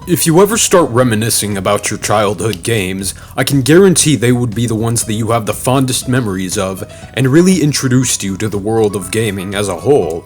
If you ever start reminiscing about your childhood games, I can guarantee they would be the ones that you have the fondest memories of and really introduced you to the world of gaming as a whole.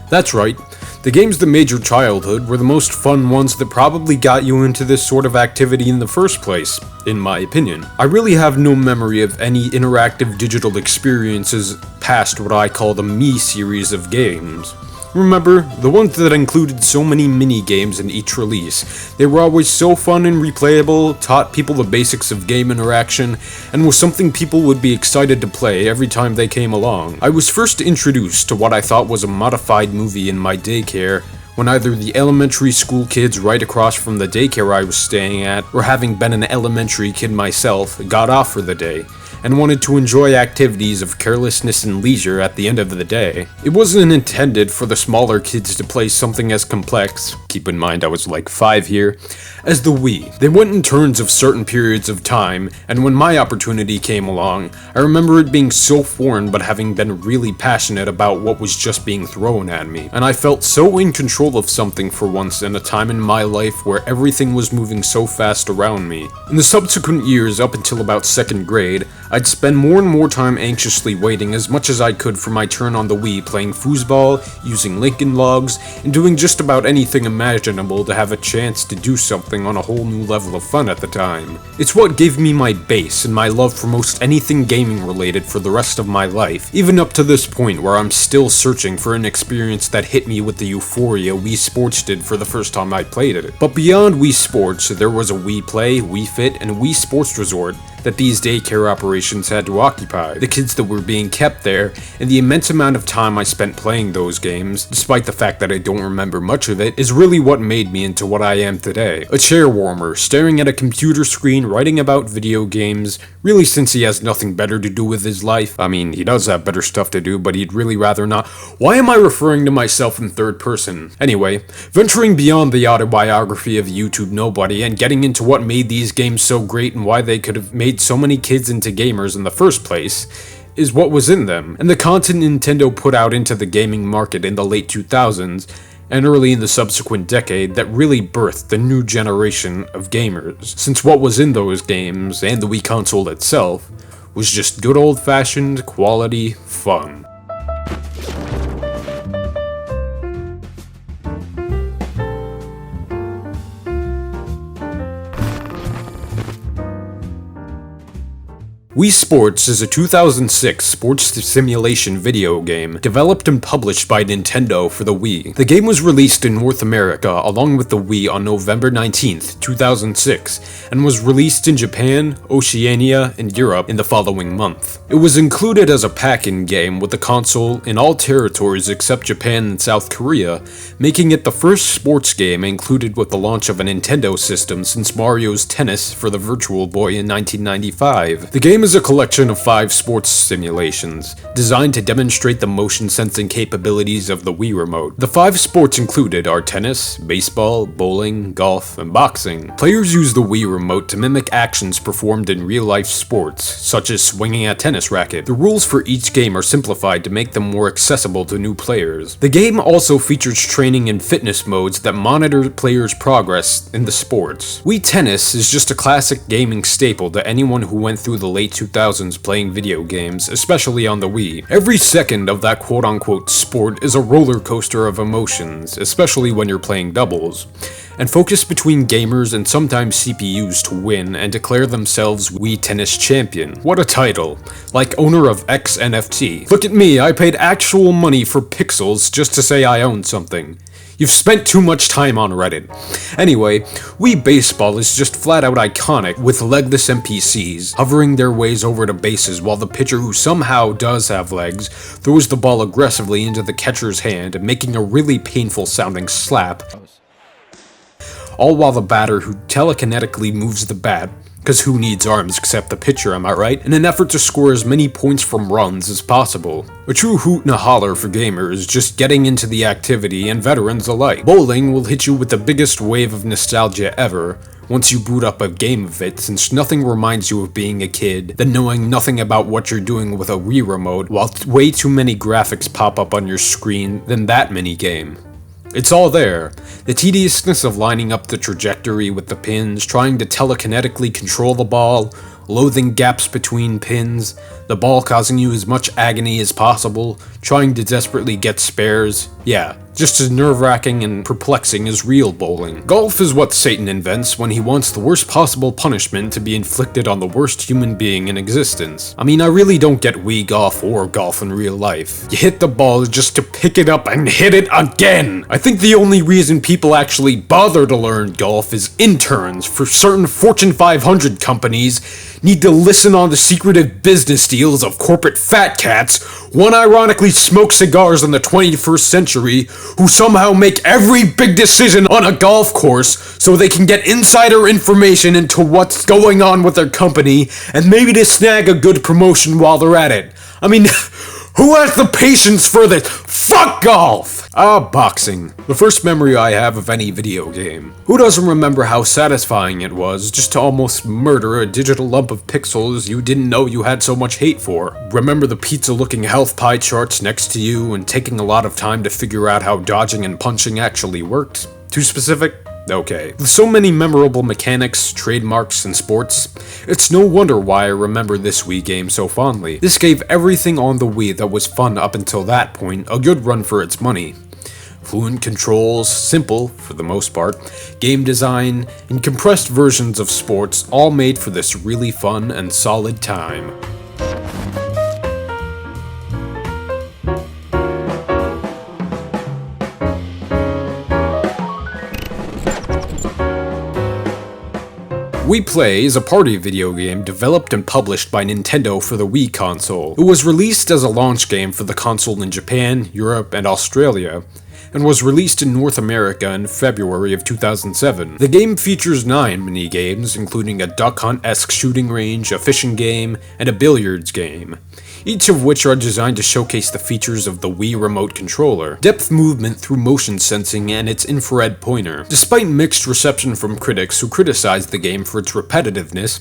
That's right, the games that made your childhood were the most fun ones that probably got you into this sort of activity in the first place, in my opinion. I really have no memory of any interactive digital experiences past what I call the Me series of games. Remember, the ones that included so many mini-games in each release. They were always so fun and replayable, taught people the basics of game interaction, and was something people would be excited to play every time they came along. I was first introduced to what I thought was a modified movie in my daycare, when either the elementary school kids right across from the daycare I was staying at, or having been an elementary kid myself, got off for the day, and wanted to enjoy activities of carelessness and leisure at the end of the day. It wasn't intended for the smaller kids to play something as complex, keep in mind I was like 5 here, as the Wii. They went in turns of certain periods of time, and when my opportunity came along, I remember it being so foreign but having been really passionate about what was just being thrown at me, and I felt so in control of something for once in a time in my life where everything was moving so fast around me. In the subsequent years up until about 2nd grade, I'd spend more and more time anxiously waiting as much as I could for my turn on the Wii, playing foosball, using Lincoln Logs, and doing just about anything imaginable to have a chance to do something on a whole new level of fun at the time. It's what gave me my base and my love for most anything gaming related for the rest of my life, even up to this point where I'm still searching for an experience that hit me with the euphoria Wii Sports did for the first time I played it. But beyond Wii Sports, there was a Wii Play, Wii Fit, and Wii Sports Resort that these daycare operations had to occupy, the kids that were being kept there, and the immense amount of time I spent playing those games, despite the fact that I don't remember much of it, is really what made me into what I am today. A chair warmer, staring at a computer screen, writing about video games, really since he has nothing better to do with his life. I mean, he does have better stuff to do, but he'd really rather not. Why am I referring to myself in third person? Anyway, venturing beyond the autobiography of YouTube nobody and getting into what made these games so great and why they could have made so many kids into gamers in the first place, is what was in them, and the content Nintendo put out into the gaming market in the late 2000s and early in the subsequent decade that really birthed the new generation of gamers, since what was in those games, and the Wii console itself, was just good old-fashioned, quality fun. Wii Sports is a 2006 sports simulation video game developed and published by Nintendo for the Wii. The game was released in North America along with the Wii on November 19th, 2006, and was released in Japan, Oceania, and Europe in the following month. It was included as a pack-in game with the console in all territories except Japan and South Korea, making it the first sports game included with the launch of a Nintendo system since Mario's Tennis for the Virtual Boy in 1995. The game is a collection of 5 sports simulations, designed to demonstrate the motion sensing capabilities of the Wii Remote. The 5 sports included are tennis, baseball, bowling, golf, and boxing. Players use the Wii Remote to mimic actions performed in real-life sports, such as swinging a tennis racket. The rules for each game are simplified to make them more accessible to new players. The game also features training and fitness modes that monitor players' progress in the sports. Wii Tennis is just a classic gaming staple to anyone who went through the late 2000s playing video games, especially on the Wii. Every second of that quote-unquote sport is a roller coaster of emotions, especially when you're playing doubles, and focus between gamers and sometimes CPUs to win and declare themselves Wii Tennis Champion. What a title. Like owner of X NFT. Look at me, I paid actual money for pixels just to say I own something. You've spent too much time on Reddit. Anyway, Wii Baseball is just flat out iconic, with legless NPCs hovering their ways over to bases while the pitcher, who somehow does have legs, throws the ball aggressively into the catcher's hand, making a really painful sounding slap, all while the batter, who telekinetically moves the bat, because who needs arms except the pitcher, am I right? In an effort to score as many points from runs as possible. A true hoot and a holler for gamers, just getting into the activity and veterans alike. Bowling will hit you with the biggest wave of nostalgia ever, once you boot up a game of it, since nothing reminds you of being a kid than knowing nothing about what you're doing with a Wii remote, while way too many graphics pop up on your screen than that minigame. It's all there. The tediousness of lining up the trajectory with the pins, trying to telekinetically control the ball, loathing gaps between pins, the ball causing you as much agony as possible, trying to desperately get spares. Yeah, just as nerve-wracking and perplexing as real bowling. Golf is what Satan invents when he wants the worst possible punishment to be inflicted on the worst human being in existence. I mean, I really don't get Wii Golf or golf in real life. You hit the ball just to pick it up and hit it again! I think the only reason people actually bother to learn golf is interns for certain Fortune 500 companies need to listen on the secretive business deals of corporate fat cats, one ironically smoke cigars in the 21st century, who somehow make every big decision on a golf course so they can get insider information into what's going on with their company, and maybe to snag a good promotion while they're at it. I mean, who has the patience for this? Fuck golf! Boxing. The first memory I have of any video game. Who doesn't remember how satisfying it was just to almost murder a digital lump of pixels you didn't know you had so much hate for? Remember the pizza-looking health pie charts next to you and taking a lot of time to figure out how dodging and punching actually worked? Too specific? Okay. With so many memorable mechanics, trademarks, and sports, it's no wonder why I remember this Wii game so fondly. This gave everything on the Wii that was fun up until that point a good run for its money. Fluent controls, simple, for the most part, game design, and compressed versions of sports all made for this really fun and solid time. Wii Play is a party video game developed and published by Nintendo for the Wii console. It was released as a launch game for the console in Japan, Europe, and Australia, and was released in North America in February of 2007. The game features 9 mini-games, including a Duck Hunt-esque shooting range, a fishing game, and a billiards game, each of which are designed to showcase the features of the Wii remote controller, depth movement through motion sensing, and its infrared pointer. Despite mixed reception from critics who criticized the game for its repetitiveness,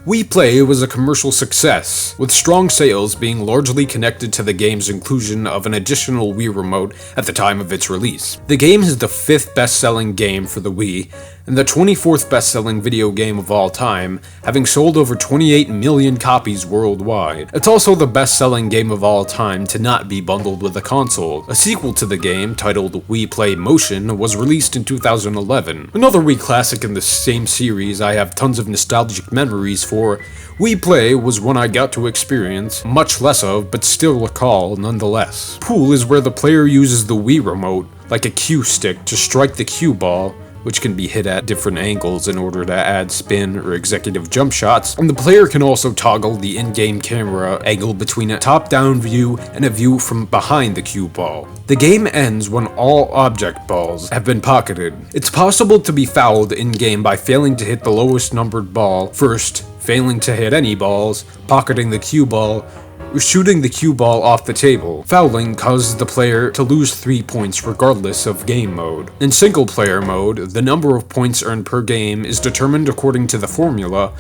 Wii Play was a commercial success, with strong sales being largely connected to the game's inclusion of an additional Wii remote at the time of its release. The game is the 5th best-selling game for the Wii, and the 24th best-selling video game of all time, having sold over 28 million copies worldwide. It's also the best-selling game of all time to not be bundled with a console. A sequel to the game, titled Wii Play Motion, was released in 2011. Another Wii classic in the same series I have tons of nostalgic memories for. Wii Play was one I got to experience, much less of, but still recall nonetheless. Pool is where the player uses the Wii remote, like a cue stick, to strike the cue ball, which can be hit at different angles in order to add spin or executive jump shots, and the player can also toggle the in-game camera angle between a top-down view and a view from behind the cue ball. The game ends when all object balls have been pocketed. It's possible to be fouled in-game by failing to hit the lowest numbered ball first, failing to hit any balls, pocketing the cue ball, or shooting the cue ball off the table. Fouling causes the player to lose 3 points regardless of game mode. In single player mode, the number of points earned per game is determined according to the formula,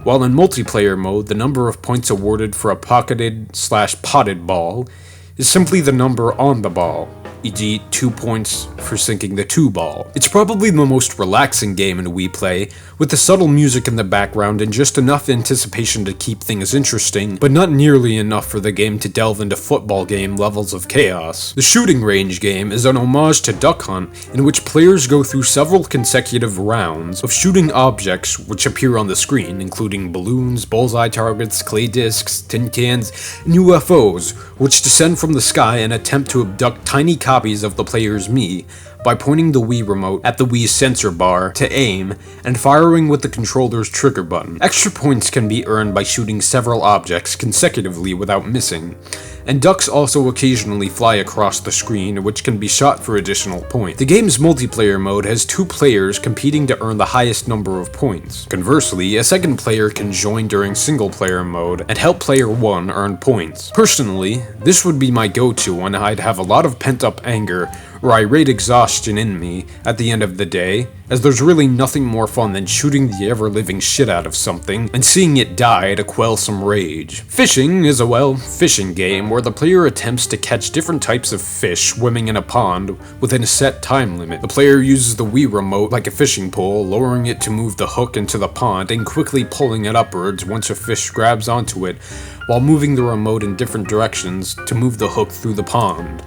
while in multiplayer mode, the number of points awarded for a pocketed/potted ball is simply the number on the ball, e.g. 2 points for sinking the 2 ball. It's probably the most relaxing game in Wii Play, with the subtle music in the background and just enough anticipation to keep things interesting, but not nearly enough for the game to delve into football game levels of chaos. The shooting range game is an homage to Duck Hunt, in which players go through several consecutive rounds of shooting objects which appear on the screen, including balloons, bullseye targets, clay discs, tin cans, and UFOs, which descend from the sky and attempt to abduct tiny copies of the player's Mii by pointing the Wii remote at the Wii's sensor bar to aim and firing with the controller's trigger button. Extra points can be earned by shooting several objects consecutively without missing, and ducks also occasionally fly across the screen, which can be shot for additional points. The game's multiplayer mode has 2 players competing to earn the highest number of points. Conversely, a second player can join during single player mode and help player 1 earn points. Personally, this would be my go-to when I'd have a lot of pent-up anger or I rate exhaustion in me at the end of the day, as there's really nothing more fun than shooting the ever-living shit out of something and seeing it die to quell some rage. Fishing is a, fishing game where the player attempts to catch different types of fish swimming in a pond within a set time limit. The player uses the Wii remote like a fishing pole, lowering it to move the hook into the pond and quickly pulling it upwards once a fish grabs onto it, while moving the remote in different directions to move the hook through the pond.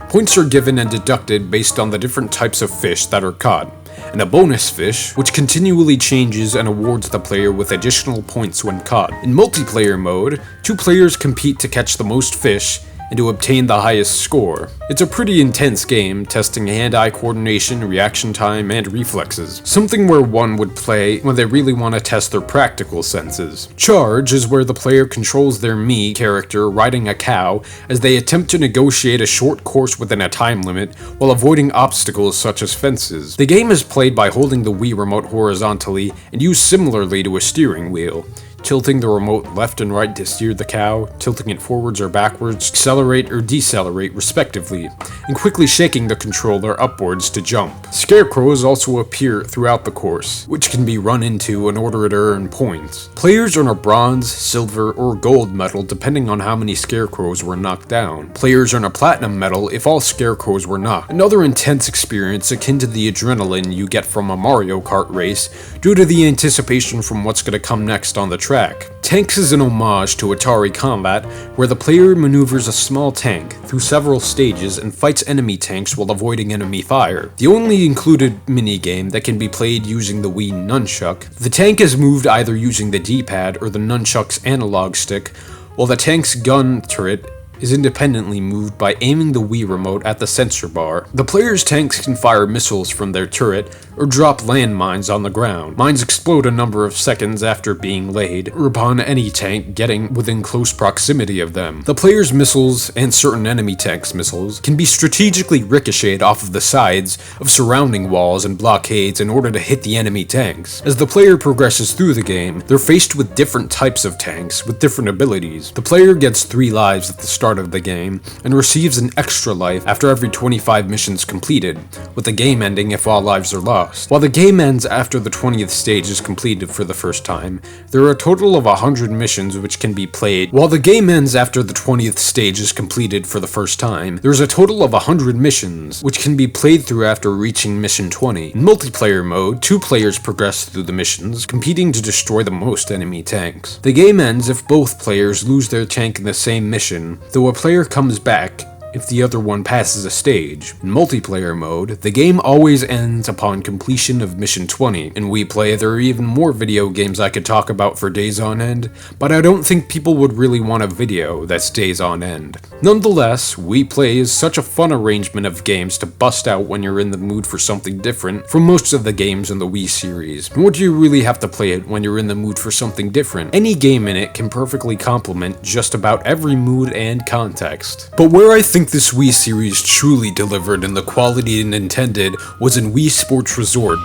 Points are given and deducted based on the different types of fish that are caught, and a bonus fish, which continually changes and awards the player with additional points when caught. In multiplayer mode, 2 players compete to catch the most fish and to obtain the highest score. It's a pretty intense game, testing hand-eye coordination, reaction time, and reflexes. Something where one would play when they really want to test their practical senses. Charge is where the player controls their Mii character riding a cow as they attempt to negotiate a short course within a time limit while avoiding obstacles such as fences. The game is played by holding the Wii remote horizontally and used similarly to a steering wheel, tilting the remote left and right to steer the cow, tilting it forwards or backwards, accelerate or decelerate respectively, and quickly shaking the controller upwards to jump. Scarecrows also appear throughout the course, which can be run into in order to earn points. Players earn a bronze, silver, or gold medal depending on how many scarecrows were knocked down. Players earn a platinum medal if all scarecrows were knocked. Another intense experience akin to the adrenaline you get from a Mario Kart race due to the anticipation from what's going to come next on the track. Tanks is an homage to Atari Combat, where the player maneuvers a small tank through several stages and fights enemy tanks while avoiding enemy fire. The only included minigame that can be played using the Wii Nunchuck, the tank is moved either using the D-pad or the Nunchuck's analog stick, while the tank's gun turret is independently moved by aiming the Wii remote at the sensor bar. The player's tanks can fire missiles from their turret or drop landmines on the ground. Mines explode a number of seconds after being laid, or upon any tank getting within close proximity of them. The player's missiles, and certain enemy tanks' missiles, can be strategically ricocheted off of the sides of surrounding walls and blockades in order to hit the enemy tanks. As the player progresses through the game, they're faced with different types of tanks with different abilities. The player gets 3 lives at the start of the game, and receives an extra life after every 25 missions completed, with the game ending if all lives are lost. While the game ends after the 20th stage is completed for the first time, there are a total of 100 missions which can be played. While the game ends after the 20th stage is completed for the first time, there's a total of 100 missions which can be played through after reaching mission 20. In multiplayer mode, 2 players progress through the missions, competing to destroy the most enemy tanks. The game ends if both players lose their tank in the same mission, though a player comes back if the other one passes a stage. In multiplayer mode, the game always ends upon completion of mission 20. In Wii Play, there are even more video games I could talk about for days on end, but I don't think people would really want a video that's days on end. Nonetheless, Wii Play is such a fun arrangement of games to bust out when you're in the mood for something different from most of the games in the Wii series. Nor do you really have to play it when you're in the mood for something different. Any game in it can perfectly complement just about every mood and context. But where I think this Wii series truly delivered in the quality it intended was in Wii Sports Resort.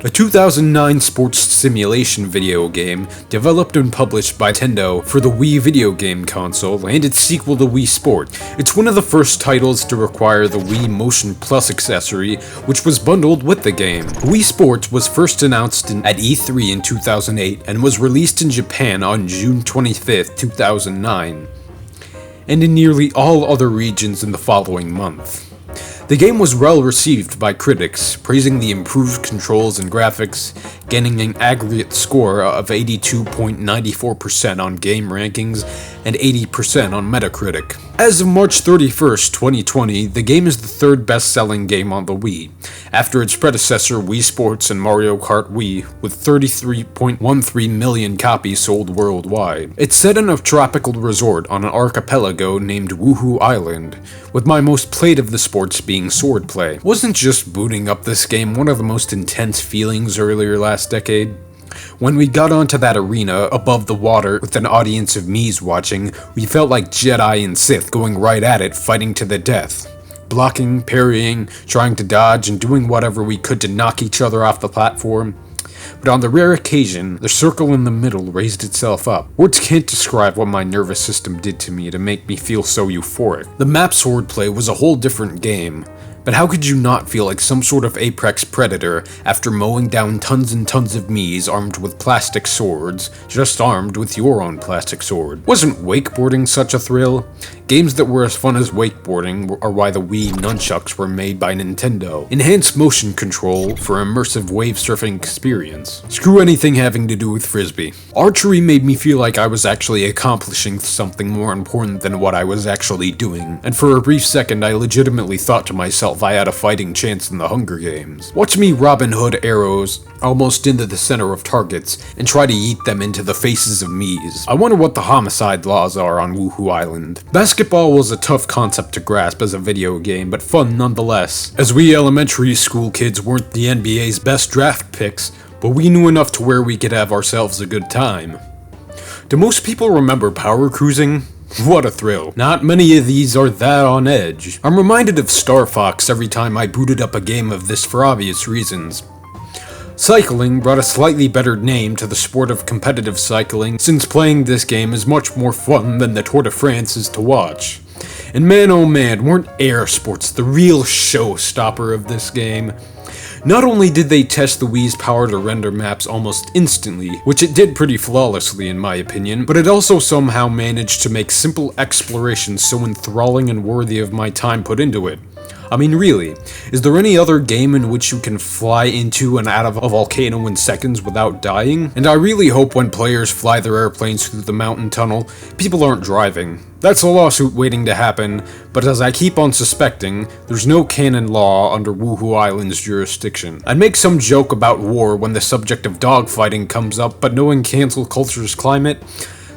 A 2009 sports simulation video game developed and published by Nintendo for the Wii video game console and its sequel to Wii Sport. It's one of the first titles to require the Wii Motion Plus accessory, which was bundled with the game. Wii Sports was first announced at E3 in 2008 and was released in Japan on June 25, 2009, and in nearly all other regions in the following month. The game was well received by critics, praising the improved controls and graphics, gaining an aggregate score of 82.94% on GameRankings and 80% on Metacritic. As of March 31st, 2020, the game is the 3rd best-selling game on the Wii, after its predecessor Wii Sports and Mario Kart Wii, with 33.13 million copies sold worldwide. It's set in a tropical resort on an archipelago named Wuhu Island, with my most played of the sports being swordplay. Wasn't just booting up this game one of the most intense feelings earlier last decade? When we got onto that arena above the water with an audience of Mii's watching, we felt like Jedi and Sith going right at it, fighting to the death. blocking, parrying, trying to dodge, and doing whatever we could to knock each other off the platform. But on the rare occasion, the circle in the middle raised itself up. Words can't describe what my nervous system did to me to make me feel so euphoric. The map swordplay was a whole different game. But how could you not feel like some sort of apex predator after mowing down tons and tons of Miis armed with plastic swords, just armed with your own plastic sword? Wasn't wakeboarding such a thrill? Games that were as fun as wakeboarding are why the Wii nunchucks were made by Nintendo. Enhanced motion control for immersive wave surfing experience. Screw anything having to do with Frisbee. Archery made me feel like I was actually accomplishing something more important than what I was actually doing, and for a brief second I legitimately thought to myself I had a fighting chance in the Hunger Games. Watch me Robin Hood arrows almost into the center of targets and try to yeet them into the faces of Miis. I wonder what the homicide laws are on Woohoo Island. Basketball was a tough concept to grasp as a video game, but fun nonetheless. As we elementary school kids weren't the NBA's best draft picks, but we knew enough to where we could have ourselves a good time. Do most people remember Power Cruising? What a thrill. Not many of these are that on edge. I'm reminded of Star Fox every time I booted up a game of this for obvious reasons. Cycling brought a slightly better name to the sport of competitive cycling, since playing this game is much more fun than the Tour de France is to watch. And man oh man, weren't air sports the real showstopper of this game? Not only did they test the Wii's power to render maps almost instantly, which it did pretty flawlessly in my opinion, but it also somehow managed to make simple exploration so enthralling and worthy of my time put into it. I mean really, is there any other game in which you can fly into and out of a volcano in seconds without dying? And I really hope when players fly their airplanes through the mountain tunnel, people aren't driving. That's a lawsuit waiting to happen, but as I keep on suspecting, there's no canon law under Woohoo Island's jurisdiction. I'd make some joke about war when the subject of dogfighting comes up, but knowing cancel culture's climate,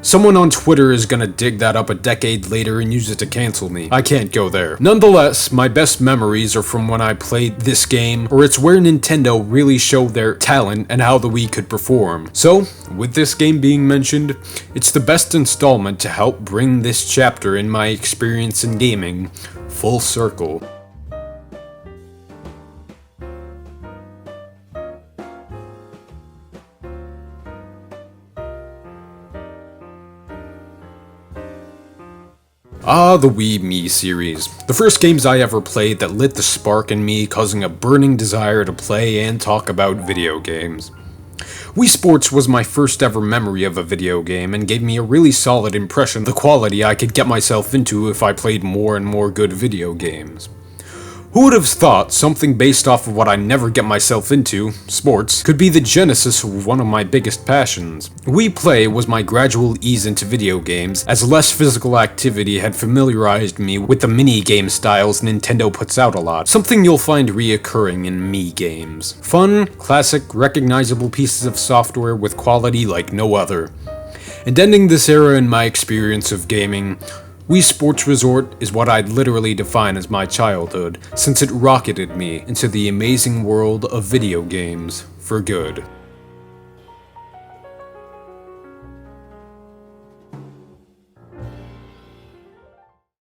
someone on Twitter is gonna dig that up a decade later and use it to cancel me. I can't go there. Nonetheless, my best memories are from when I played this game, or it's where Nintendo really showed their talent and how the Wii could perform. So, with this game being mentioned, it's the best installment to help bring this chapter in my experience in gaming full circle. Ah, the Wii Mii series. The first games I ever played that lit the spark in me, causing a burning desire to play and talk about video games. Wii Sports was my first ever memory of a video game and gave me a really solid impression of the quality I could get myself into if I played more and more good video games. Who would have thought something based off of what I never get myself into, sports, could be the genesis of one of my biggest passions? Wii Play was my gradual ease into video games, as less physical activity had familiarized me with the mini-game styles Nintendo puts out a lot, something you'll find reoccurring in Mii games. Fun, classic, recognizable pieces of software with quality like no other. And ending this era in my experience of gaming, Wii Sports Resort is what I'd literally define as my childhood, since it rocketed me into the amazing world of video games for good.